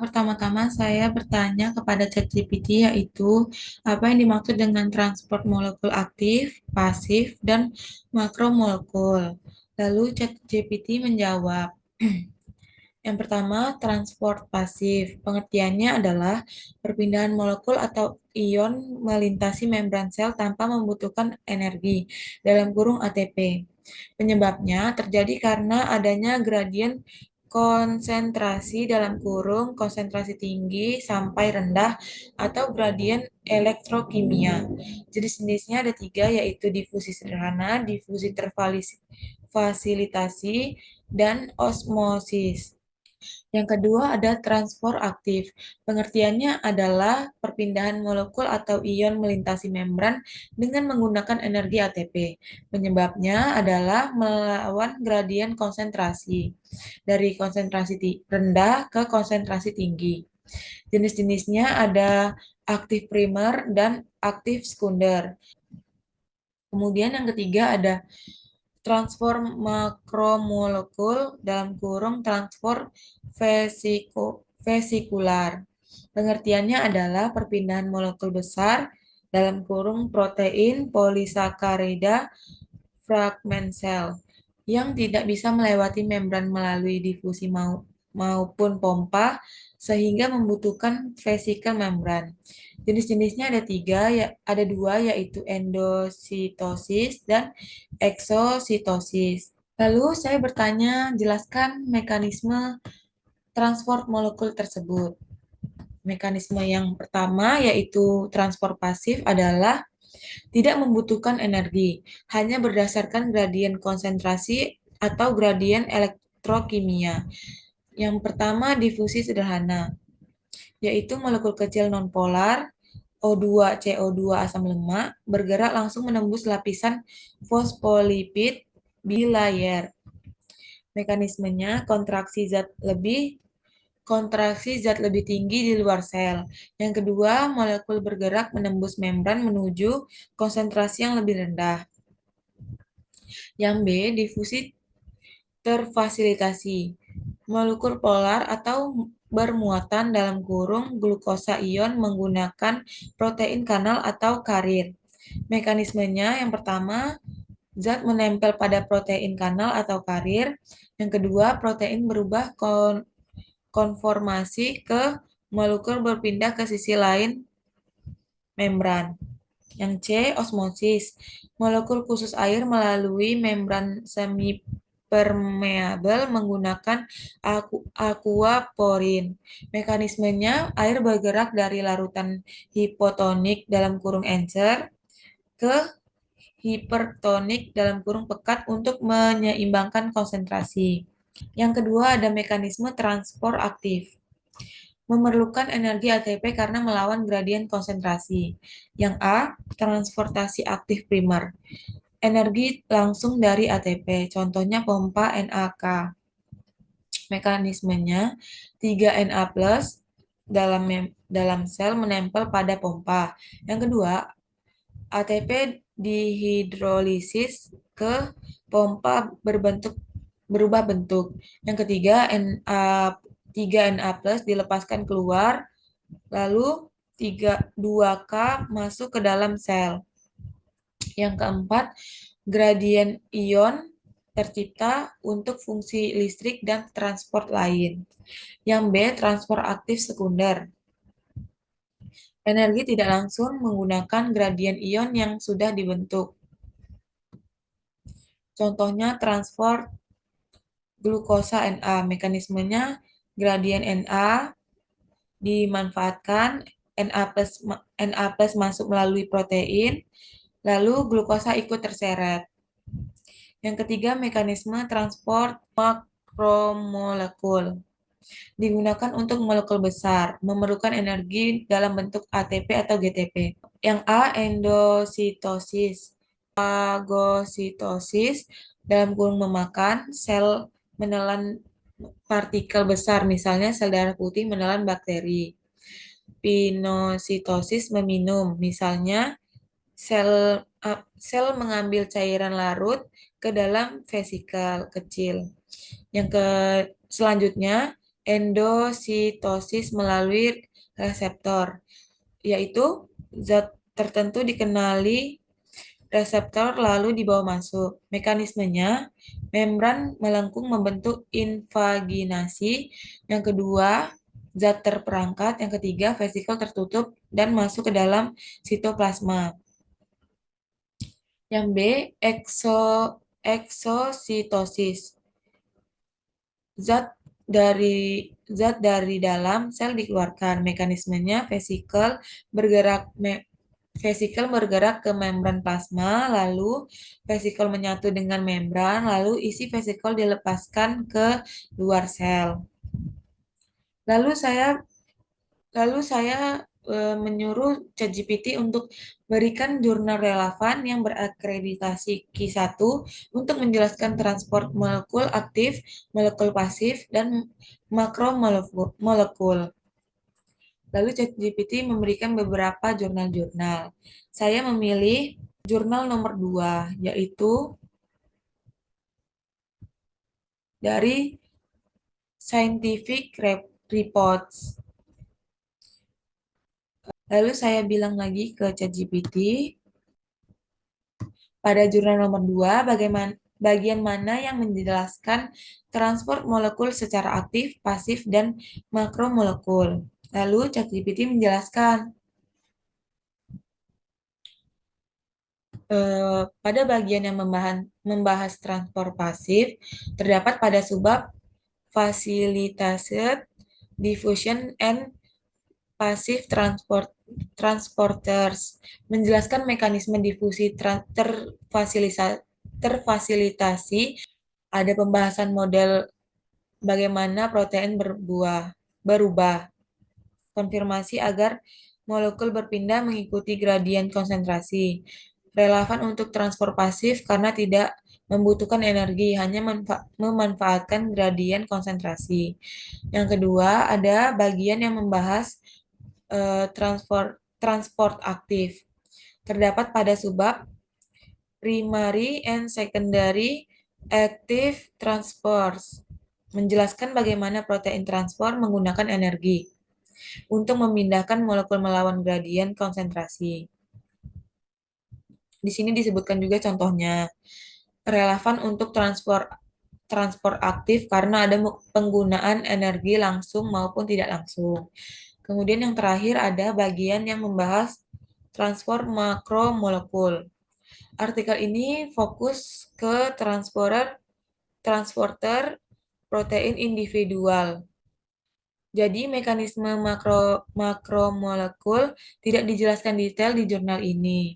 Pertama-tama saya bertanya kepada ChatGPT yaitu apa yang dimaksud dengan transport molekul aktif, pasif, dan makromolekul. Lalu ChatGPT menjawab, yang pertama, transport pasif. Pengertiannya adalah perpindahan molekul atau ion melintasi membran sel tanpa membutuhkan energi, dalam kurung ATP. Penyebabnya terjadi karena adanya gradien konsentrasi dalam kurung konsentrasi tinggi sampai rendah atau gradien elektrokimia. Jenis-jenisnya ada tiga, yaitu difusi sederhana, difusi terfasilitasi, dan osmosis. Yang kedua ada transport aktif. Pengertiannya adalah perpindahan molekul atau ion melintasi membran dengan menggunakan energi ATP. Penyebabnya adalah melawan gradien konsentrasi dari konsentrasi rendah ke konsentrasi tinggi. Jenis-jenisnya ada aktif primer dan aktif sekunder. Kemudian yang ketiga ada transfer makromolekul dalam kurung transfer vesikular. Pengertiannya adalah perpindahan molekul besar dalam kurung protein polisakarida fragmen sel yang tidak bisa melewati membran melalui difusi maupun pompa sehingga membutuhkan vesikel membran. Jenis-jenisnya ada tiga, ada dua, yaitu endositosis dan eksositosis. Lalu saya bertanya, jelaskan mekanisme transport molekul tersebut. Mekanisme yang pertama yaitu transport pasif adalah tidak membutuhkan energi, hanya berdasarkan gradien konsentrasi atau gradien elektrokimia. Yang pertama difusi sederhana, yaitu molekul kecil nonpolar O2 CO2 asam lemak bergerak langsung menembus lapisan fosfolipid bilayer. Mekanismenya kontraksi zat lebih tinggi di luar sel. Yang kedua, molekul bergerak menembus membran menuju konsentrasi yang lebih rendah. Yang B, difusi terfasilitasi. Molekul polar atau bermuatan dalam kurung glukosa ion menggunakan protein kanal atau karir. Mekanismenya yang pertama, zat menempel pada protein kanal atau karir. Yang kedua, protein berubah konformasi ke molekul berpindah ke sisi lain membran. Yang C, osmosis. Molekul khusus air melalui membran semipermeabel menggunakan aquaporin. Mekanismenya, air bergerak dari larutan hipotonik dalam kurung encer ke hipertonik dalam kurung pekat untuk menyeimbangkan konsentrasi. Yang kedua ada mekanisme transport aktif. Memerlukan energi ATP karena melawan gradien konsentrasi. Yang A, transportasi aktif primer. Energi langsung dari ATP, contohnya pompa NAK. Mekanismenya 3Na plus dalam sel menempel pada pompa. Yang kedua, ATP dihidrolisis ke pompa berubah bentuk. Yang ketiga, 3Na plus dilepaskan keluar, lalu 2K masuk ke dalam sel. Yang keempat, gradien ion tercipta untuk fungsi listrik dan transport lain. Yang B, transport aktif sekunder. Energi tidak langsung menggunakan gradien ion yang sudah dibentuk. Contohnya transport glukosa Na. Mekanismenya gradien Na dimanfaatkan, Na plus masuk melalui protein, lalu glukosa ikut terseret. Yang ketiga, mekanisme transport makromolekul. Digunakan untuk molekul besar, memerlukan energi dalam bentuk ATP atau GTP. Yang A, endositosis. Fagositosis, dalam kurung memakan, sel menelan partikel besar, misalnya sel darah putih menelan bakteri. Pinositosis, meminum, misalnya sel mengambil cairan larut ke dalam vesikel kecil. Selanjutnya, endositosis melalui reseptor, yaitu zat tertentu dikenali reseptor lalu dibawa masuk. Mekanismenya, membran melengkung membentuk invaginasi. Yang kedua, zat terperangkat. Yang ketiga, vesikel tertutup dan masuk ke dalam sitoplasma. Yang B, eksositosis. Zat dari dalam sel dikeluarkan. Mekanismenya vesikel bergerak ke membran plasma, lalu vesikel menyatu dengan membran, lalu isi vesikel dilepaskan ke luar sel. Lalu saya menyuruh ChatGPT untuk berikan jurnal relevan yang berakreditasi Q1 untuk menjelaskan transport molekul aktif, molekul pasif, dan makromolekul. Lalu ChatGPT memberikan beberapa jurnal-jurnal. Saya memilih jurnal nomor 2, yaitu dari Scientific Reports. Lalu saya bilang lagi ke ChatGPT, pada jurnal nomor 2, bagian mana yang menjelaskan transport molekul secara aktif, pasif, dan makromolekul. Lalu ChatGPT menjelaskan, pada bagian yang membahas transport pasif, terdapat pada subbab Facilitated Diffusion and Passive Transporters, menjelaskan mekanisme difusi terfasilitasi, ada pembahasan model bagaimana protein berubah, konfirmasi agar molekul berpindah mengikuti gradien konsentrasi, relevan untuk transport pasif karena tidak membutuhkan energi, hanya memanfaatkan gradien konsentrasi. Yang kedua, ada bagian yang membahas transport aktif. Terdapat pada subbab primary and secondary active transports, menjelaskan bagaimana protein transport menggunakan energi untuk memindahkan molekul melawan gradien konsentrasi. Di sini disebutkan juga contohnya, relevan untuk transport aktif karena ada penggunaan energi langsung maupun tidak langsung. Kemudian yang terakhir ada bagian yang membahas transport makromolekul. Artikel ini fokus ke transporter protein individual. Jadi mekanisme makromolekul tidak dijelaskan detail di jurnal ini.